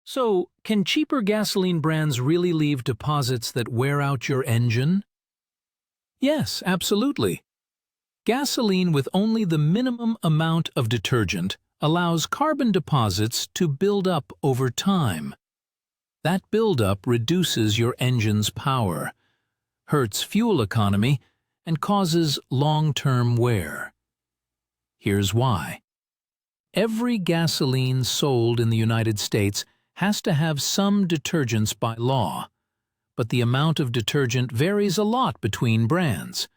So, can cheaper gasoline brands really leave deposits that wear out your engine? Yes, absolutely. Gasoline with only the minimum amount of detergent allows carbon deposits to build up over time. That buildup reduces your engine's power, hurts fuel economy, and causes long-term wear. Here's why. Every gasoline sold in the United States has to have some detergents by law, but the amount of detergent varies a lot between brands.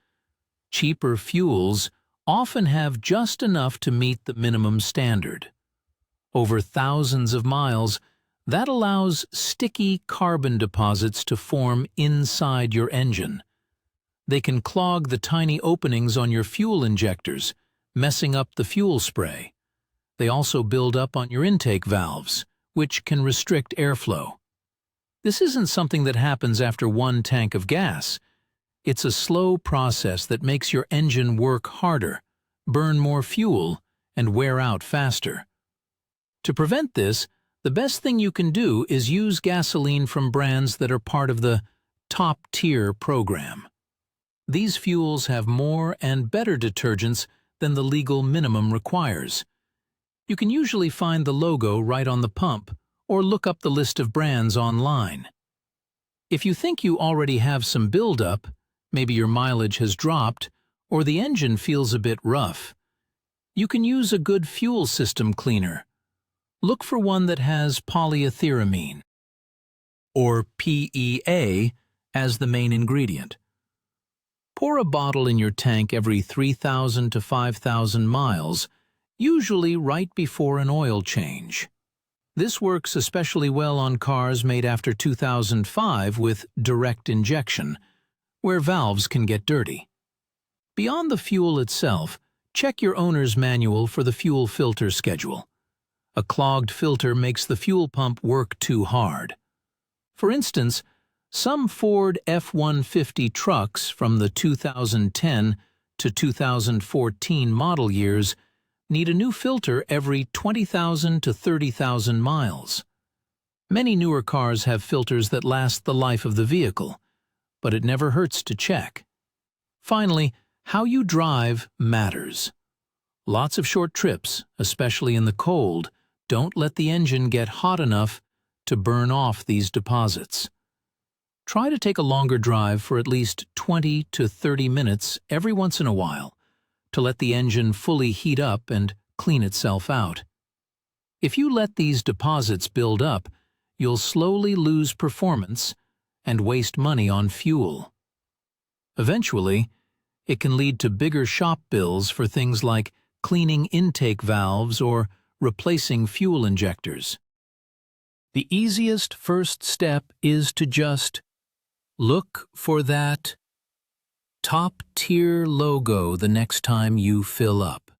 Cheaper fuels often have just enough to meet the minimum standard. Over thousands of miles, that allows sticky carbon deposits to form inside your engine. They can clog the tiny openings on your fuel injectors, messing up the fuel spray. They also build up on your intake valves, which can restrict airflow. This isn't something that happens after one tank of gas. It's a slow process that makes your engine work harder, burn more fuel, and wear out faster. To prevent this, the best thing you can do is use gasoline from brands that are part of the top-tier program. These fuels have more and better detergents than the legal minimum requires. You can usually find the logo right on the pump or look up the list of brands online. If you think you already have some buildup, maybe your mileage has dropped or the engine feels a bit rough, you can use a good fuel system cleaner. Look for one that has polyetheramine, or PEA, as the main ingredient. Pour a bottle in your tank every 3,000 to 5,000 miles, usually right before an oil change. This works especially well on cars made after 2005 with direct injection, where valves can get dirty. Beyond the fuel itself, check your owner's manual for the fuel filter schedule. A clogged filter makes the fuel pump work too hard. For instance, some Ford F-150 trucks from the 2010 to 2014 model years need a new filter every 20,000 to 30,000 miles. Many newer cars have filters that last the life of the vehicle, but it never hurts to check. Finally, how you drive matters. Lots of short trips, especially in the cold, don't let the engine get hot enough to burn off these deposits. Try to take a longer drive for at least 20 to 30 minutes every once in a while to let the engine fully heat up and clean itself out. If you let these deposits build up, you'll slowly lose performance and waste money on fuel. Eventually, it can lead to bigger shop bills for things like cleaning intake valves or replacing fuel injectors. The easiest first step is to just look for that top-tier logo the next time you fill up.